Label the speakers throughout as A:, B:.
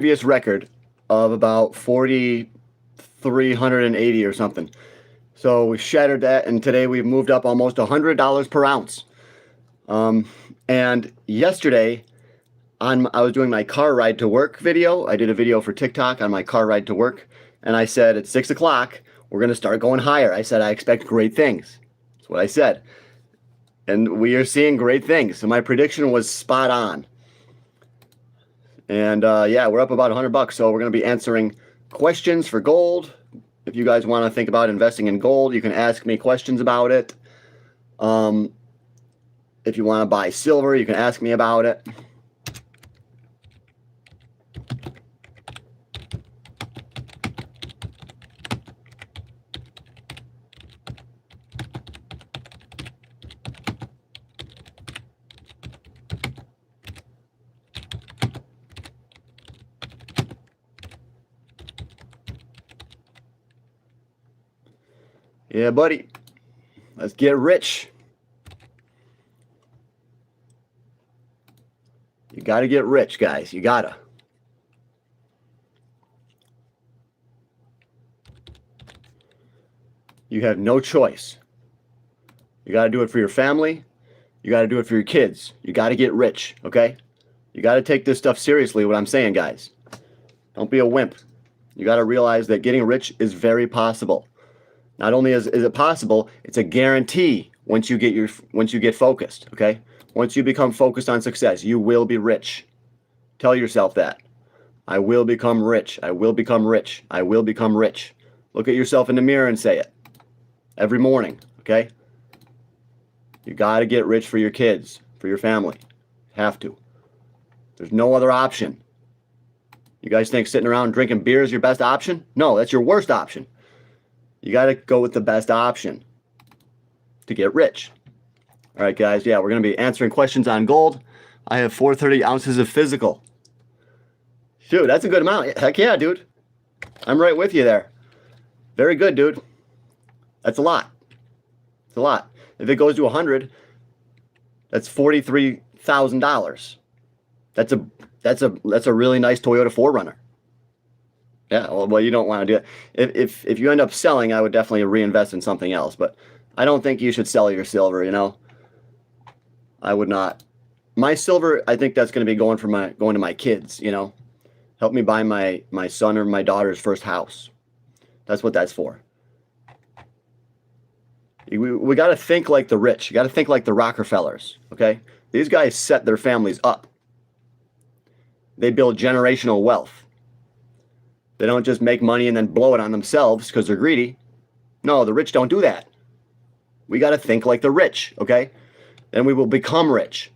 A: previous record of about 4,380 or something. So we shattered that, and today we've moved up almost $100 per ounce. And yesterday, I was doing my car ride to work video. I did a video for TikTok on my car ride to work, and I said at 6 o'clock we're gonna start going higher. I said I expect great things. That's what I said, and we are seeing great things. So my prediction was spot on. And yeah, we're up about $100. So we're gonna be answering questions for gold. If you guys want to think about investing in gold, you can ask me questions about it. If you want to buy silver, you can ask me about it. Yeah, buddy. Let's get rich. You got to get rich, guys. You got to. You have no choice. You got to do it for your family. You got to do it for your kids. You got to get rich, okay? You got to take this stuff seriously, what I'm saying, guys. Don't be a wimp. You got to realize that getting rich is very possible. Not only is it possible, it's a guarantee once you get focused, okay? Once you become focused on success, you will be rich. Tell yourself that. I will become rich. I will become rich. I will become rich. Look at yourself in the mirror and say it every morning, okay? You got to get rich for your kids, for your family. You have to. There's no other option. You guys think sitting around drinking beer is your best option? No, that's your worst option. You got to go with the best option to get rich. All right, guys. Yeah, we're going to be answering questions on gold. I have 430 ounces of physical. Shoot, that's a good amount. Heck yeah, dude. I'm right with you there. Very good, dude. That's a lot. It's a lot. If it goes to 100, that's $43,000. That's a really nice Toyota 4Runner. Yeah, well, you don't want to do it. If you end up selling, I would definitely reinvest in something else. But I don't think you should sell your silver. You know, I would not. My silver, I think that's going to be going to my kids. You know, help me buy my son or my daughter's first house. That's what that's for. We got to think like the rich. You got to think like the Rockefellers. Okay, these guys set their families up. They build generational wealth. They don't just make money and then blow it on themselves because they're greedy. No, the rich don't do that. We got to think like the rich, okay? Then we will become rich.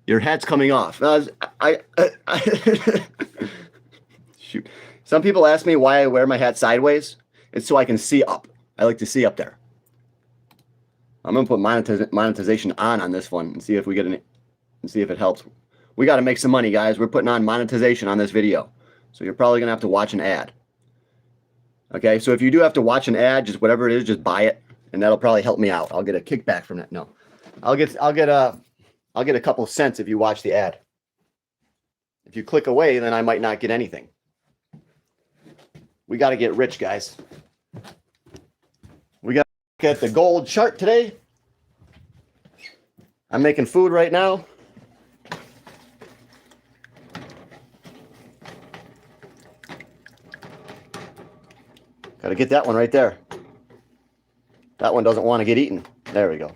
A: Your hat's coming off. Shoot. Some people ask me why I wear my hat sideways. It's so I can see up. I like to see up there. I'm going to put monetization on this one and see if we get and see if it helps. We got to make some money, guys. We're putting on monetization on this video. So you're probably going to have to watch an ad. Okay, so if you do have to watch an ad, just whatever it is, just buy it, and that'll probably help me out. I'll get a kickback from that. No, I'll get a couple cents if you watch the ad. If you click away, then I might not get anything. We got to get rich, guys. We got to look at the gold chart today. I'm making food right now. Got to get that one right there. That one doesn't want to get eaten. There we go.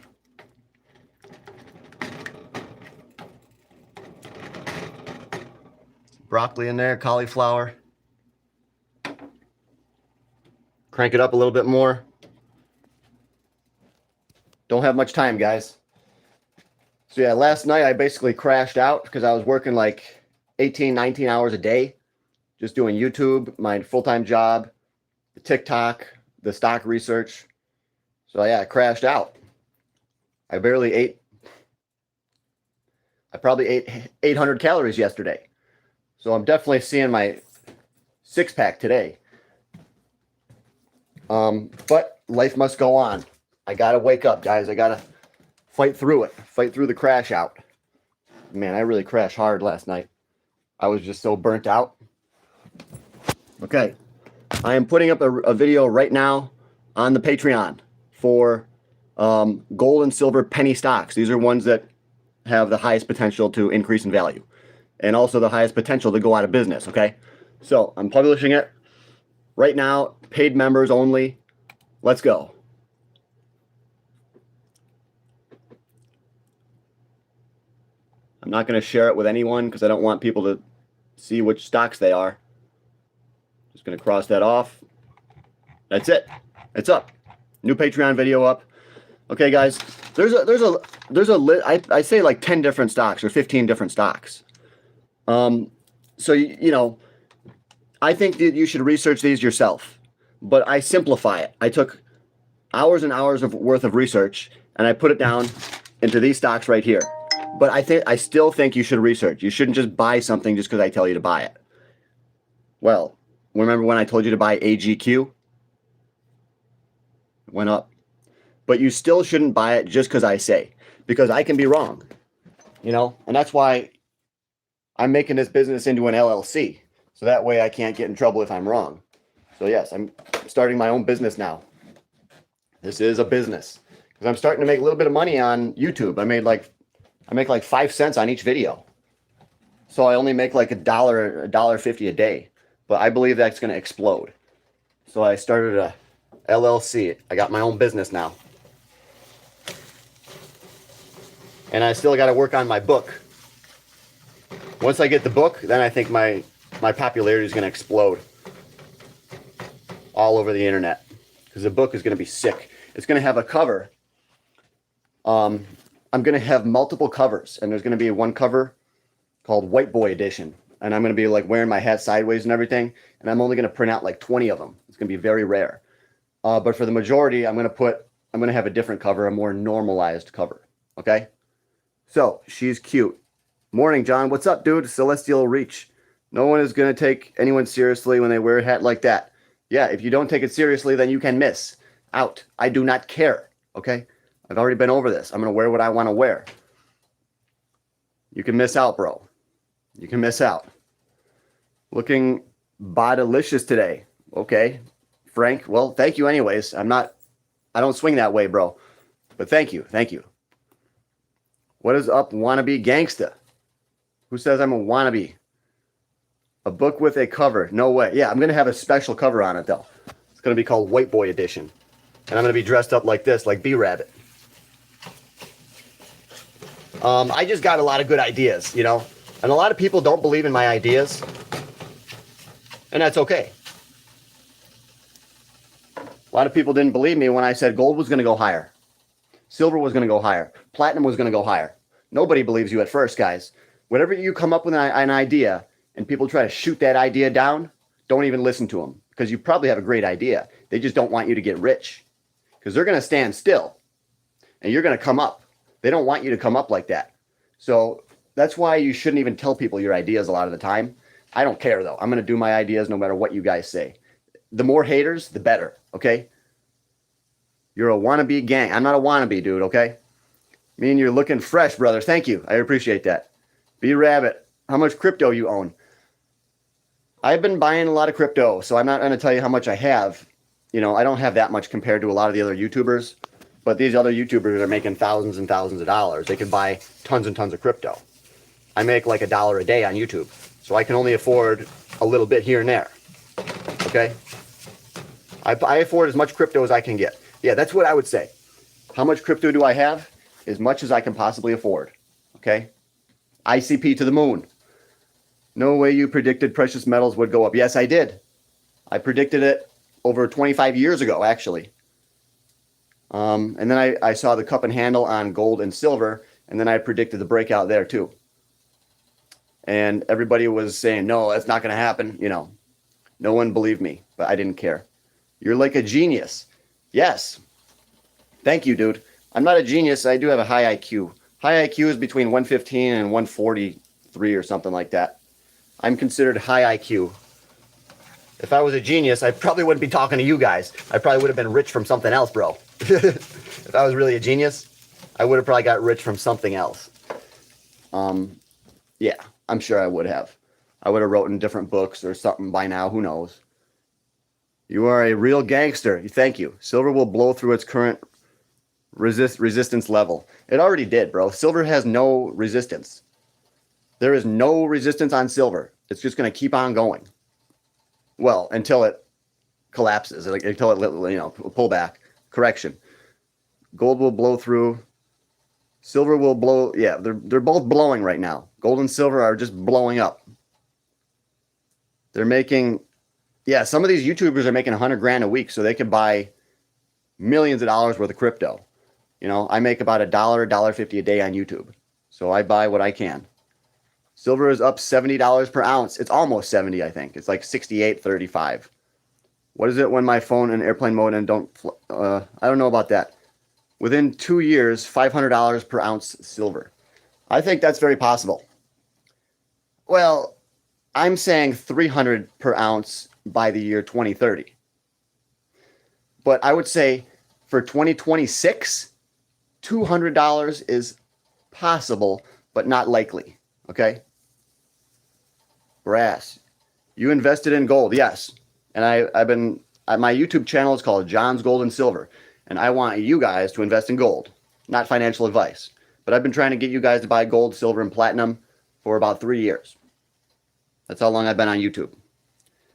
A: Broccoli in there, cauliflower. Crank it up a little bit more. Don't have much time, guys. So yeah, last night I basically crashed out because I was working like 18, 19 hours a day. Just doing YouTube, my full-time job, the TikTok, the stock research. So yeah, I crashed out. I barely ate. I probably ate 800 calories yesterday. So I'm definitely seeing my six-pack today. But life must go on. I got to wake up, guys. I got to fight through it. Fight through the crash out. Man, I really crashed hard last night. I was just so burnt out. Okay. I am putting up a video right now on the Patreon for gold and silver penny stocks. These are ones that have the highest potential to increase in value and also the highest potential to go out of business. Okay. So I'm publishing it right now, paid members only. Let's go. I'm not going to share it with anyone because I don't want people to see which stocks they are. Just going to cross that off. That's it. It's up. New Patreon video up. Okay, guys. I say like 10 different stocks or 15 different stocks. So you know, I think that you should research these yourself, but I simplify it. I took hours and hours of worth of research and I put it down into these stocks right here. But I still think you should research. You shouldn't just buy something just because I tell you to buy it. Well, remember when I told you to buy AGQ? It went up. But you still shouldn't buy it just because I say, because I can be wrong. You know, and that's why I'm making this business into an LLC. So that way I can't get in trouble if I'm wrong. So yes, I'm starting my own business now. This is a business. Because I'm starting to make a little bit of money on YouTube. I make like 5 cents on each video. So I only make like $1.50 a day. But I believe that's going to explode. So I started a LLC. I got my own business now. And I still got to work on my book. Once I get the book, then I think my popularity is going to explode all over the internet. Because the book is going to be sick. It's going to have a cover. I'm going to have multiple covers. And there's going to be one cover called White Boy Edition. And I'm going to be like wearing my hat sideways and everything. And I'm only going to print out like 20 of them. It's going to be very rare. But for the majority, I'm going to have a different cover, a more normalized cover. Okay? So, she's cute. Morning, John. What's up, dude? Celestial Reach. No one is going to take anyone seriously when they wear a hat like that. Yeah, if you don't take it seriously, then you can miss out. I do not care. Okay? I've already been over this. I'm going to wear what I want to wear. You can miss out, bro. You can miss out. Looking bodilicious today. Okay. Frank, well, thank you anyways. I don't swing that way, bro. But thank you. Thank you. What is up, wannabe gangsta? Who says I'm a wannabe? A book with a cover. No way. Yeah, I'm going to have a special cover on it, though. It's going to be called White Boy Edition. And I'm going to be dressed up like this, like B-Rabbit. I just got a lot of good ideas, you know. And a lot of people don't believe in my ideas. And that's okay. A lot of people didn't believe me when I said gold was going to go higher. Silver was going to go higher. Platinum was going to go higher. Nobody believes you at first, guys. Whenever you come up with an idea and people try to shoot that idea down, don't even listen to them. Because you probably have a great idea. They just don't want you to get rich. Because they're going to stand still. And you're going to come up. They don't want you to come up like that. So that's why you shouldn't even tell people your ideas a lot of the time. I don't care, though. I'm going to do my ideas no matter what you guys say. The more haters, the better, okay? You're a wannabe gang. I'm not a wannabe, dude, okay? I mean, you're looking fresh, brother. Thank you. I appreciate that. B-Rabbit, how much crypto you own? I've been buying a lot of crypto, so I'm not going to tell you how much I have. You know, I don't have that much compared to a lot of the other YouTubers, but these other YouTubers are making thousands and thousands of dollars. They can buy tons and tons of crypto. I make like $1 a day on YouTube, so I can only afford a little bit here and there, okay? I afford as much crypto as I can get. Yeah, that's what I would say. How much crypto do I have? As much as I can possibly afford. Okay? ICP to the moon. No way you predicted precious metals would go up. Yes, I did. I predicted it over 25 years ago, actually. And then I saw the cup and handle on gold and silver, and then I predicted the breakout there too. And everybody was saying, no, that's not going to happen. You know, no one believed me, but I didn't care. You're like a genius. Yes. Thank you, dude. I'm not a genius. I do have a high IQ. High IQ is between 115 and 143 or something like that. I'm considered high IQ. If I was a genius, I probably wouldn't be talking to you guys. I probably would have been rich from something else, bro. If I was really a genius, I would have probably got rich from something else. Yeah, I'm sure I would have. I would have written different books or something by now. Who knows? You are a real gangster. Thank you. Silver will blow through its current resistance level. It already did, bro. Silver has no resistance. There is no resistance on silver. It's just going to keep on going. Well, until it collapses, until it, pull back. Correction. Gold will blow through. Silver will blow. Yeah, they're both blowing right now. Gold and silver are just blowing up. They're making, yeah, some of these YouTubers are making 100 grand a week, so they can buy millions of dollars worth of crypto. I make about $1.50 a day on YouTube, so I buy what I can. Silver is up $70 per ounce. It's almost 70, I think. It's like 68.35. What is it when my phone in airplane mode and don't? I don't know about that. Within 2 years, $500 per ounce silver. I think that's very possible. Well, I'm saying 300 per ounce by the year 2030. But I would say for 2026, $200 is possible, but not likely. Okay? Brass. You invested in gold, yes. And I've been, my YouTube channel is called John's Gold and Silver. And I want you guys to invest in gold, not financial advice. But I've been trying to get you guys to buy gold, silver, and platinum for about 3 years. That's how long I've been on YouTube.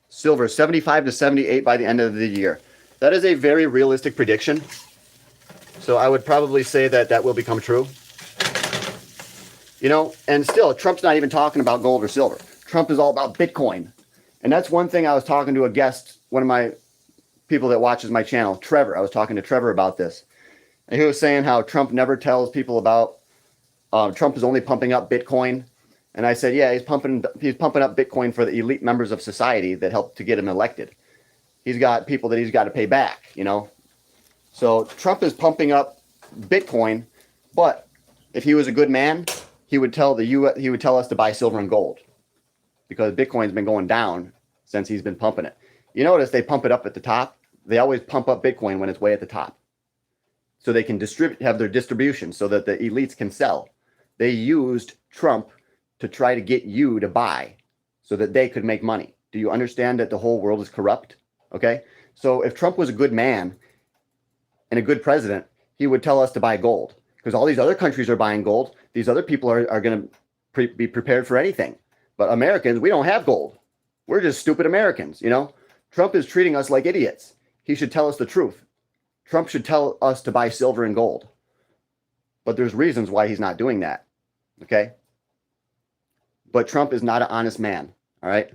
A: Silver, 75 to 78 by the end of the year. That is a very realistic prediction. So I would probably say that that will become true. And still, Trump's not even talking about gold or silver. Trump is all about Bitcoin. And that's one thing I was talking to a guest, one of my people that watches my channel, Trevor. I was talking to Trevor about this. And he was saying how Trump never tells people about, Trump is only pumping up Bitcoin. And I said, yeah, he's pumping up Bitcoin for the elite members of society that helped to get him elected. He's got people that he's got to pay back, So Trump is pumping up Bitcoin, but if he was a good man, he would tell us to buy silver and gold, because Bitcoin's been going down since he's been pumping it. You notice they pump it up at the top. They always pump up Bitcoin when it's way at the top, so they can have their distribution so that the elites can sell. They used Trump to try to get you to buy so that they could make money. Do you understand that the whole world is corrupt? Okay. So if Trump was a good man and a good president, he would tell us to buy gold, because all these other countries are buying gold. These other people are going to be prepared for anything. But Americans, we don't have gold. We're just stupid Americans. Trump is treating us like idiots. He should tell us the truth. Trump should tell us to buy silver and gold. But there's reasons why he's not doing that. Okay. But Trump is not an honest man. All right.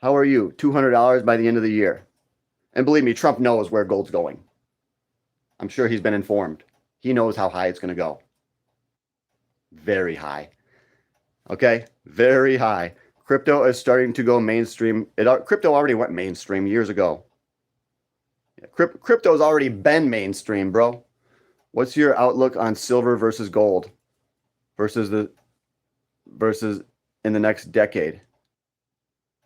A: How are you? $200 by the end of the year. And believe me, Trump knows where gold's going. I'm sure he's been informed. He knows how high it's going to go. Very high. Okay? Very high. Crypto is starting to go mainstream. Crypto already went mainstream years ago. Crypto's already been mainstream, bro. What's your outlook on silver versus gold versus in the next decade?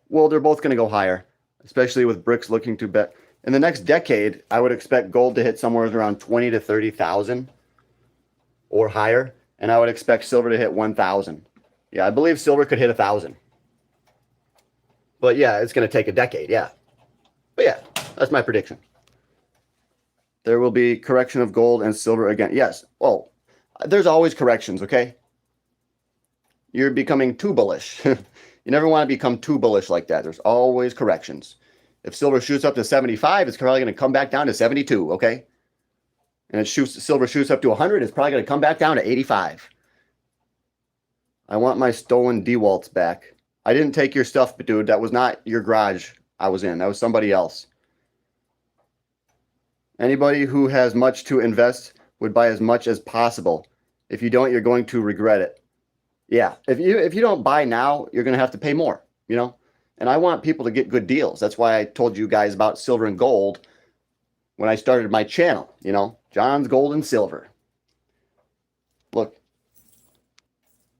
A: Well, they're both going to go higher, especially with BRICS looking to bet. In the next decade, I would expect gold to hit somewhere around 20 to 30,000 or higher, and I would expect silver to hit 1,000. Yeah, I believe silver could hit 1,000. But yeah, it's going to take a decade, yeah. But yeah, that's my prediction. There will be correction of gold and silver again. Yes, well, there's always corrections, okay? You're becoming too bullish. You never want to become too bullish like that. There's always corrections. If silver shoots up to 75, it's probably going to come back down to 72, okay? And silver shoots up to 100, it's probably going to come back down to 85. I want my stolen DeWalt's back. I didn't take your stuff, but dude, that was not your garage I was in. That was somebody else. Anybody who has much to invest would buy as much as possible. If you don't, you're going to regret it. Yeah, if you don't buy now, you're going to have to pay more, And I want people to get good deals. That's why I told you guys about silver and gold when I started my channel, John's Gold and Silver. Look,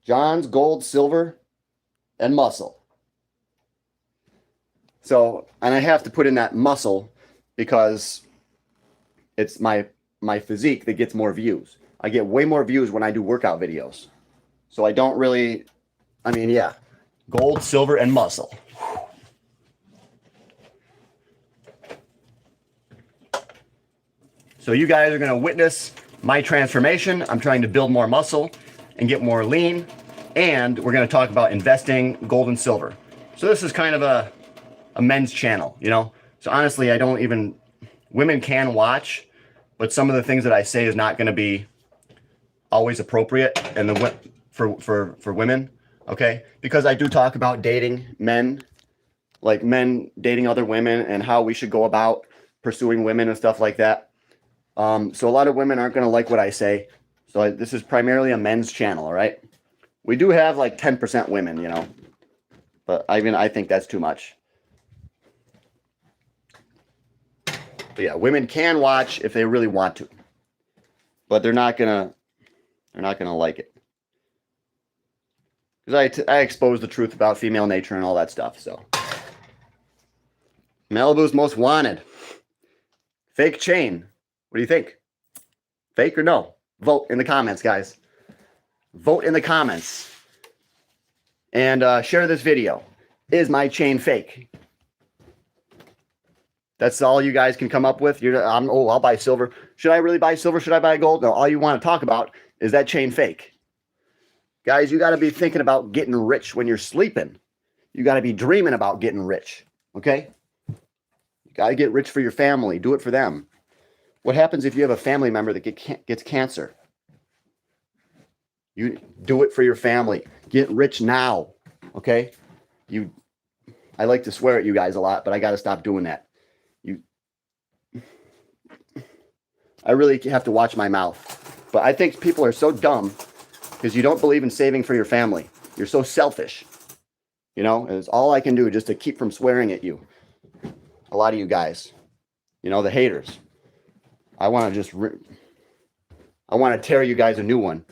A: John's Gold, Silver, and Muscle. So, and I have to put in that muscle because it's my physique that gets more views. I get way more views when I do workout videos. So I don't really, yeah, gold, silver, and muscle. So you guys are going to witness my transformation. I'm trying to build more muscle and get more lean. And we're going to talk about investing gold and silver. So this is kind of a men's channel, you know? So honestly, I don't even, women can watch, but some of the things that I say is not going to be always appropriate and for women, okay? Because I do talk about dating men, like men dating other women and how we should go about pursuing women and stuff like that. So a lot of women aren't going to like what I say. So this is primarily a men's channel, all right? We do have like 10% women, you know, but I think that's too much. But yeah, women can watch if they really want to, but they're not gonna like it. Because I expose the truth about female nature and all that stuff, so. Malibu's most wanted. Fake chain. What do you think? Fake or no? Vote in the comments, guys. Vote in the comments. And share this video. Is my chain fake? That's all you guys can come up with. I'll buy silver. Should I really buy silver? Should I buy gold? No, all you want to talk about is that chain fake. Guys, you got to be thinking about getting rich when you're sleeping. You got to be dreaming about getting rich, okay? You got to get rich for your family. Do it for them. What happens if you have a family member that gets cancer? You do it for your family. Get rich now, okay? I like to swear at you guys a lot, but I got to stop doing that. I really have to watch my mouth. But I think people are so dumb because you don't believe in saving for your family. You're so selfish. You know, and it's all I can do just to keep from swearing at you. A lot of you guys. You know, the haters. I want to tear you guys a new one.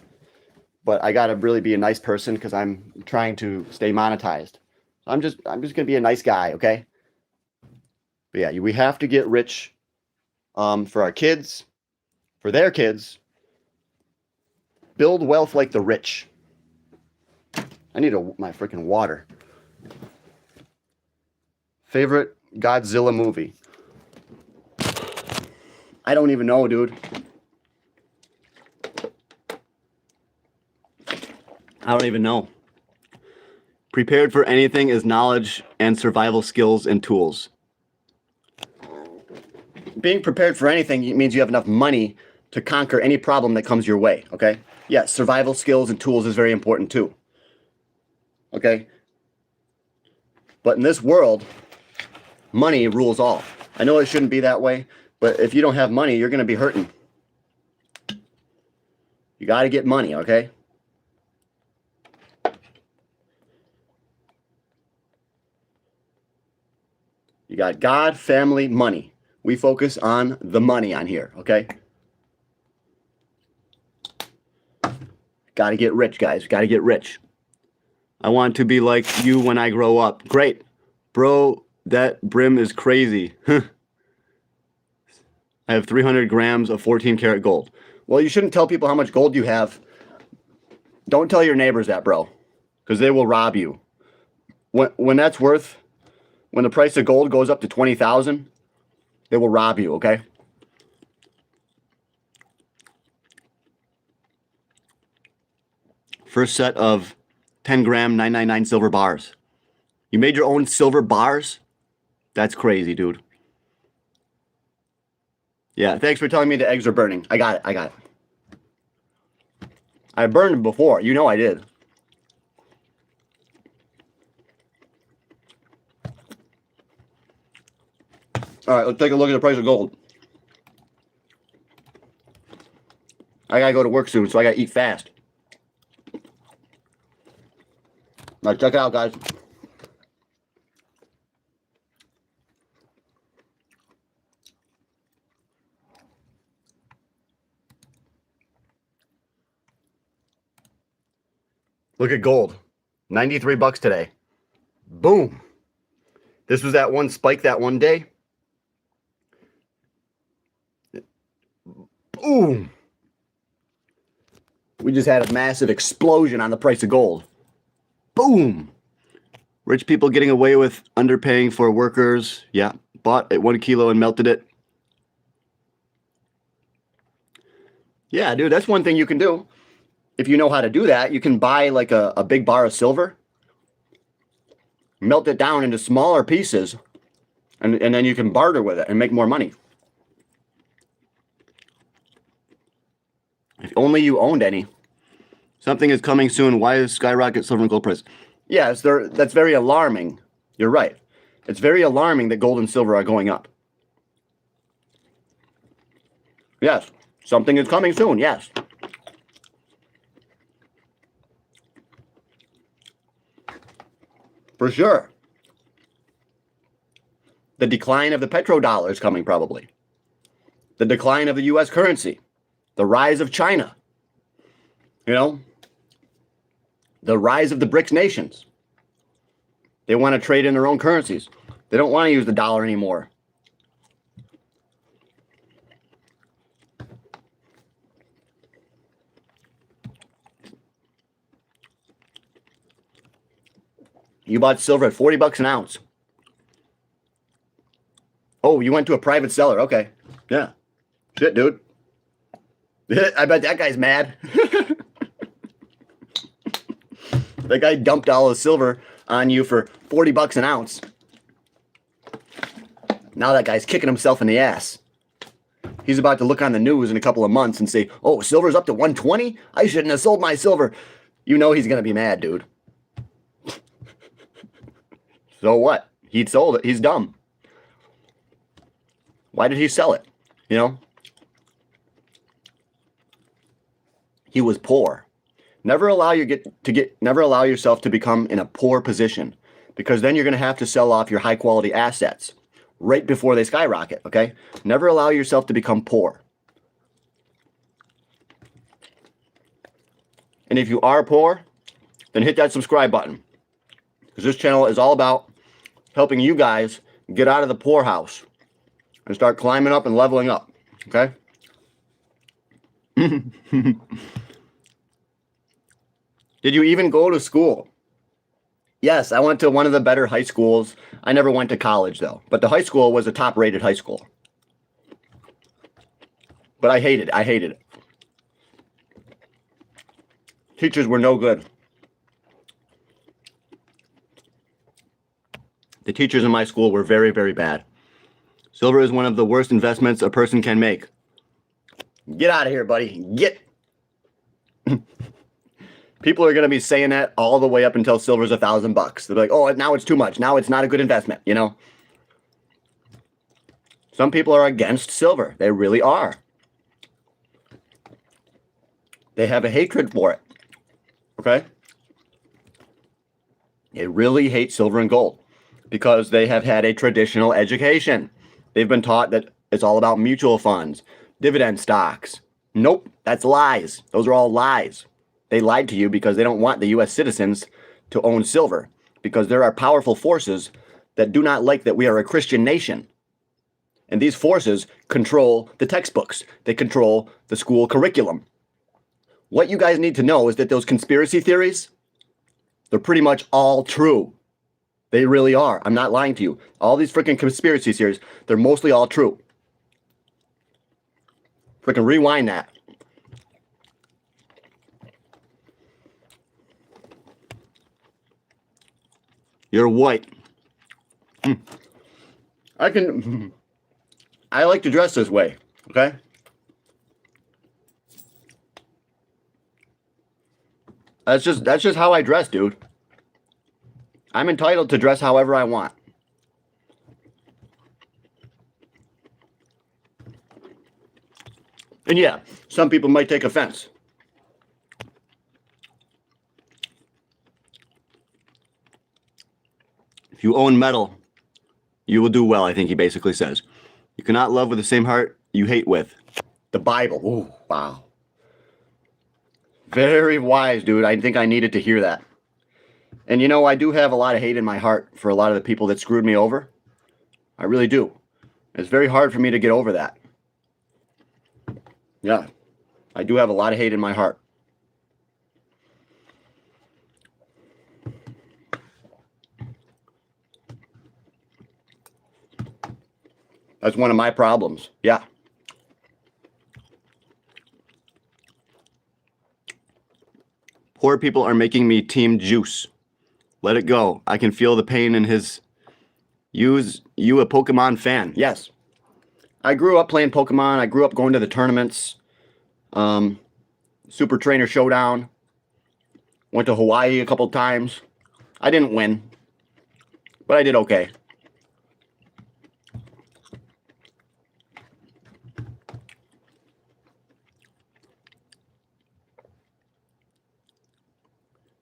A: But I got to really be a nice person because I'm trying to stay monetized. I'm just going to be a nice guy, okay? But yeah, we have to get rich for our kids. For their kids, build wealth like the rich. I need my freaking water. Favorite Godzilla movie? I don't even know, dude. I don't even know. Prepared for anything is knowledge and survival skills and tools. Being prepared for anything means you have enough money to conquer any problem that comes your way, okay? Yes, survival skills and tools is very important too, okay? But in this world, money rules all. I know it shouldn't be that way, but if you don't have money, you're going to be hurting. You got to get money, okay? You got God, family, money. We focus on the money on here, okay? Got to get rich, guys. Got to get rich. I want to be like you when I grow up. Great. Bro, that brim is crazy. I have 300 grams of 14 karat gold. Well, you shouldn't tell people how much gold you have. Don't tell your neighbors that, bro, because they will rob you. When that's worth, when the price of gold goes up to 20,000, they will rob you, okay? First set of 10 gram 999 silver bars. You made your own silver bars? That's crazy, dude. Yeah, thanks for telling me the eggs are burning. I got it. I burned them before. You know I did. All right, let's take a look at the price of gold. I gotta go to work soon, so I gotta eat fast. All right, check it out, guys. Look at gold. 93 bucks today. Boom. This was that one spike that one day. Boom. We just had a massive explosion on the price of gold. Boom. Rich people getting away with underpaying for workers. Yeah. Bought at 1 kilo and melted it. Yeah, dude, that's one thing you can do. If you know how to do that, you can buy like a big bar of silver, melt it down into smaller pieces, and then you can barter with it and make more money. If only you owned any. Something is coming soon. Why is skyrocket silver and gold price? Yes, that's very alarming. You're right. It's very alarming that gold and silver are going up. Yes, something is coming soon, yes. For sure. The decline of the petrodollar is coming probably. The decline of the U.S. currency. The rise of China. You know? The rise of the BRICS nations. They want to trade in their own currencies. They don't want to use the dollar anymore. You bought silver at 40 bucks an ounce. Oh, you went to a private seller. Okay. Yeah. Shit, dude. I bet that guy's mad. That guy dumped all his silver on you for 40 bucks an ounce. Now that guy's kicking himself in the ass. He's about to look on the news in a couple of months and say, oh, silver's up to 120? I shouldn't have sold my silver. You know he's going to be mad, dude. So what? He sold it. He's dumb. Why did he sell it? You know? He was poor. Never allow yourself to become in a poor position, because then you're going to have to sell off your high quality assets right before they skyrocket, okay? Never allow yourself to become poor. And if you are poor, then hit that subscribe button, because this channel is all about helping you guys get out of the poorhouse and start climbing up and leveling up, okay? Did you even go to school? Yes, I went to one of the better high schools. I never went to college, though. But the high school was a top-rated high school. But I hated it. I hated it. Teachers were no good. The teachers in my school were very, very bad. Silver is one of the worst investments a person can make. Get out of here, buddy. Get. People are going to be saying that all the way up until silver's $1,000. They're like, oh, now it's too much. Now it's not a good investment, you know? Some people are against silver. They really are. They have a hatred for it. Okay? They really hate silver and gold because they have had a traditional education. They've been taught that it's all about mutual funds, dividend stocks. Nope, that's lies. Those are all lies. They lied to you because they don't want the U.S. citizens to own silver, because there are powerful forces that do not like that we are a Christian nation. And these forces control the textbooks. They control the school curriculum. What you guys need to know is that those conspiracy theories, they're pretty much all true. They really are. I'm not lying to you. All these freaking conspiracy theories, they're mostly all true. Freaking rewind that. You're white. I like to dress this way, okay? That's just how I dress, dude. I'm entitled to dress however I want. And yeah, some people might take offense. If you own metal, you will do well, I think he basically says. You cannot love with the same heart you hate with. The Bible. Ooh, wow. Very wise, dude. I think I needed to hear that. And you know, I do have a lot of hate in my heart for a lot of the people that screwed me over. I really do. It's very hard for me to get over that. Yeah. I do have a lot of hate in my heart. That's one of my problems. Yeah. Poor people are making me team juice. Let it go. I can feel the pain in his... Use you a Pokemon fan. Yes. I grew up playing Pokemon. I grew up going to the tournaments. Super Trainer Showdown. Went to Hawaii a couple times. I didn't win, but I did okay.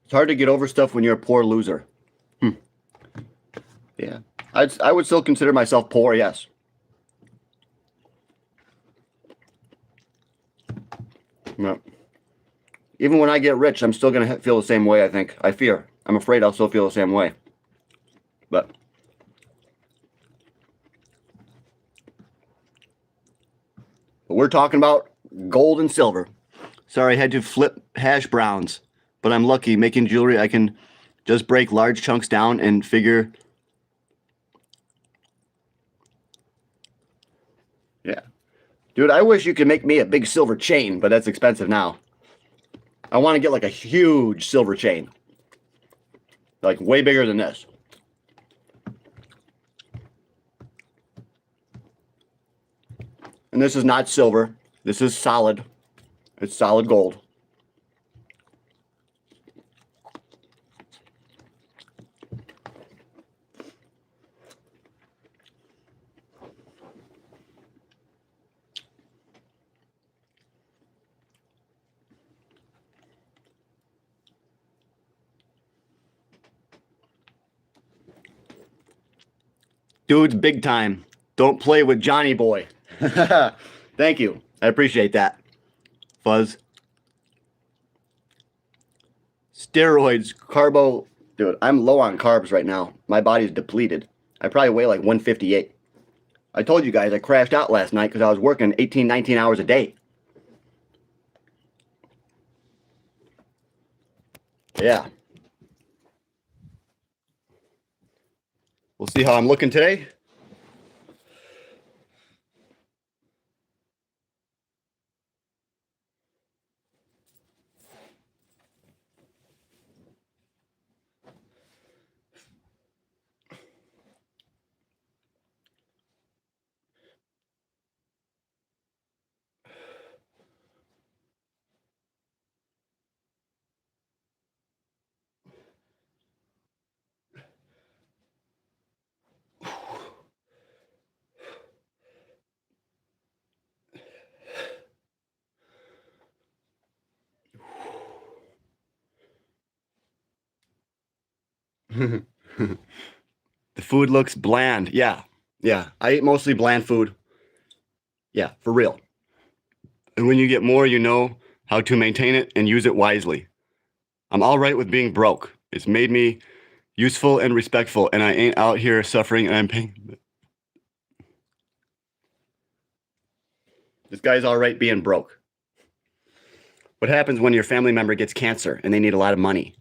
A: It's hard to get over stuff when you're a poor loser. Yeah. I would still consider myself poor, yes. No. Even when I get rich, I'm still going to feel the same way, I think. I fear. I'm afraid I'll still feel the same way. But we're talking about gold and silver. Sorry, I had to flip hash browns. But I'm lucky. Making jewelry, I can just break large chunks down and figure... Yeah. Dude, I wish you could make me a big silver chain, but that's expensive now. I want to get like a huge silver chain. Like way bigger than this. And this is not silver. This is solid. It's solid gold. Dude's big time. Don't play with Johnny Boy. Thank you. I appreciate that. Fuzz. Steroids, carbo. Dude, I'm low on carbs right now. My body's depleted. I probably weigh like 158. I told you guys I crashed out last night because I was working 18, 19 hours a day. Yeah. We'll see how I'm looking today. The food looks bland. Yeah. Yeah. I eat mostly bland food. Yeah, for real. And when you get more, you know how to maintain it and use it wisely. I'm all right with being broke. It's made me useful and respectful, and I ain't out here suffering and I'm paying. This guy's all right being broke. What happens when your family member gets cancer and they need a lot of money?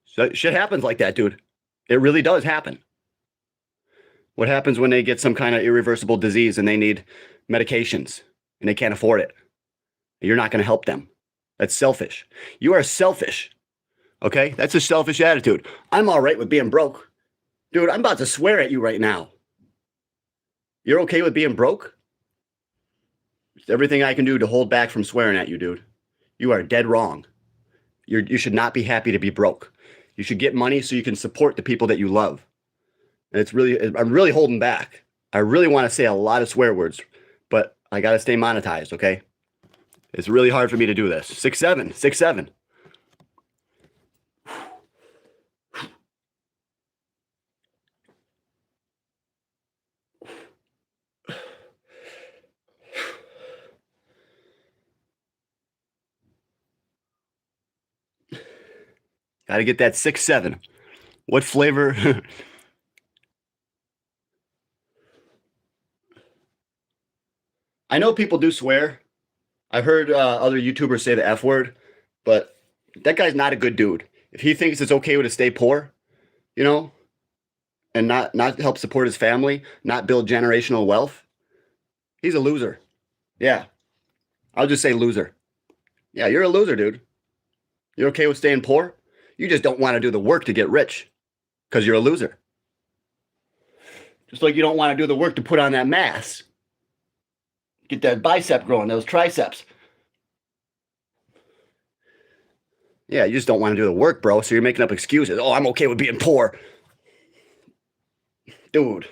A: So shit happens like that, dude. It really does happen. What happens when they get some kind of irreversible disease and they need medications and they can't afford it? You're not going to help them. That's selfish. You are selfish. Okay? That's a selfish attitude. I'm all right with being broke. Dude, I'm about to swear at you right now. You're okay with being broke? It's everything I can do to hold back from swearing at you, dude. You are dead wrong. You should not be happy to be broke. You should get money so you can support the people that you love. And I'm really holding back. I really want to say a lot of swear words, but I got to stay monetized, okay? It's really hard for me to do this. 6'7", 6'7". Got to get that 6'7". What flavor? I know people do swear. I've heard other YouTubers say the F word, but that guy's not a good dude. If he thinks it's okay to stay poor, you know, and not help support his family, not build generational wealth, he's a loser. Yeah, I'll just say loser. Yeah, you're a loser, dude. You're okay with staying poor? You just don't want to do the work to get rich because you're a loser. Just like you don't want to do the work to put on that mass. Get that bicep growing, those triceps. Yeah, you just don't want to do the work, bro. So you're making up excuses. Oh, I'm okay with being poor. Dude,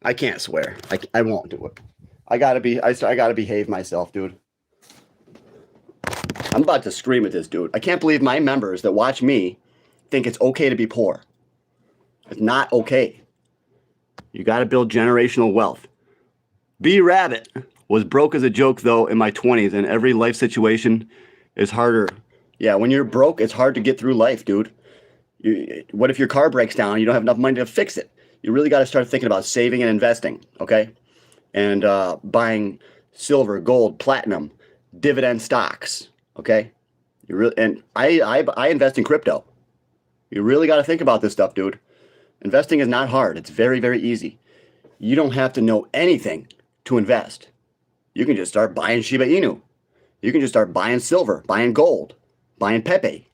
A: I can't swear. I won't do it. I gotta behave myself, dude. I'm about to scream at this dude. I can't believe my members that watch me think it's okay to be poor. It's not okay. You got to build generational wealth. B Rabbit was broke as a joke, though, in my 20s, and every life situation is harder. Yeah, when you're broke, it's hard to get through life, dude. What if your car breaks down and you don't have enough money to fix it? You really got to start thinking about saving and investing, okay? And buying silver, gold, platinum, dividend stocks, okay? I invest in crypto. You really got to think about this stuff, dude. Investing is not hard. It's very, very easy. You don't have to know anything to invest. You can just start buying Shiba Inu. You can just start buying silver, buying gold, buying Pepe.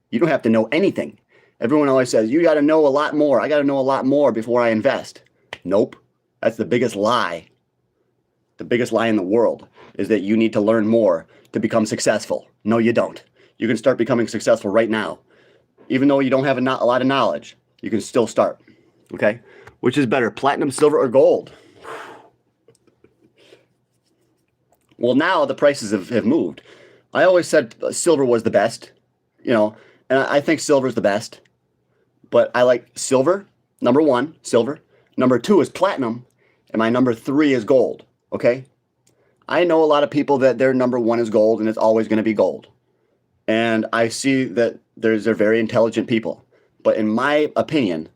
A: You don't have to know anything. Everyone always says, you got to know a lot more. I got to know a lot more before I invest. Nope. That's the biggest lie. The biggest lie in the world is that you need to learn more to become successful. No, you don't. You can start becoming successful right now. Even though you don't have a lot of knowledge, you can still start. Okay? Which is better, platinum, silver, or gold? Well, now the prices have moved. I always said silver was the best, and I think silver is the best. But I like silver, number 1, silver. Number 2 is platinum, and my number 3 is gold, okay? I know a lot of people that their number 1 is gold, and it's always going to be gold. And I see that they're very intelligent people. But in my opinion,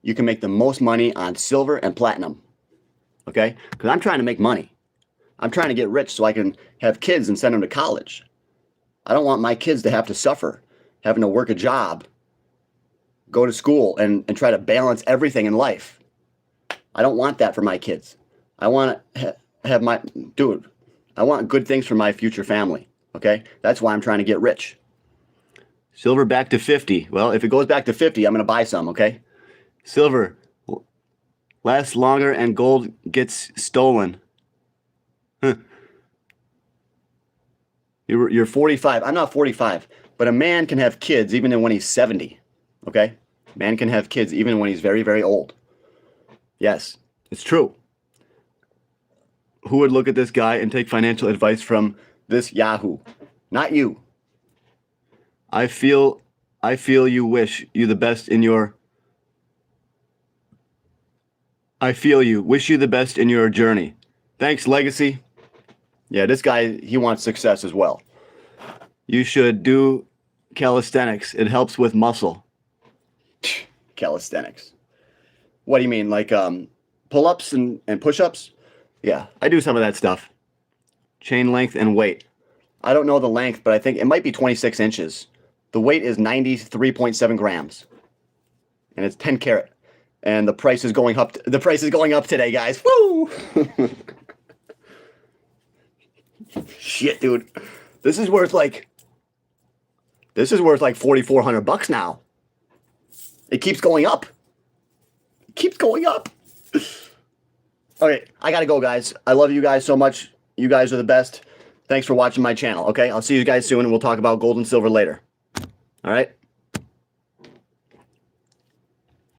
A: you can make the most money on silver and platinum, okay? Because I'm trying to make money. I'm trying to get rich so I can have kids and send them to college. I don't want my kids to have to suffer, having to work a job, go to school, and try to balance everything in life. I don't want that for my kids. I want to have I want good things for my future family, okay? That's why I'm trying to get rich. Silver back to 50. Well, if it goes back to 50, I'm going to buy some, okay? Silver lasts longer and gold gets stolen. Huh. You're 45. I'm not 45, but a man can have kids even when he's 70, okay? Man can have kids even when he's very, very old. Yes, it's true. Who would look at this guy and take financial advice from this Yahoo? Not you. I feel you wish you the best in your... I feel you. Wish you the best in your journey. Thanks, Legacy. Yeah, this guy, he wants success as well. You should do calisthenics. It helps with muscle. Calisthenics. What do you mean? Like pull-ups and push-ups? Yeah, I do some of that stuff. Chain length and weight. I don't know the length, but I think it might be 26 inches. The weight is 93.7 grams. And it's 10 karat. And the price is going up. The price is going up today, guys. Woo! Shit, dude. This is worth like $4,400 now. It keeps going up. It keeps going up. Okay, I gotta go, guys. I love you guys so much. You guys are the best. Thanks for watching my channel, okay? I'll see you guys soon, and we'll talk about gold and silver later. All right?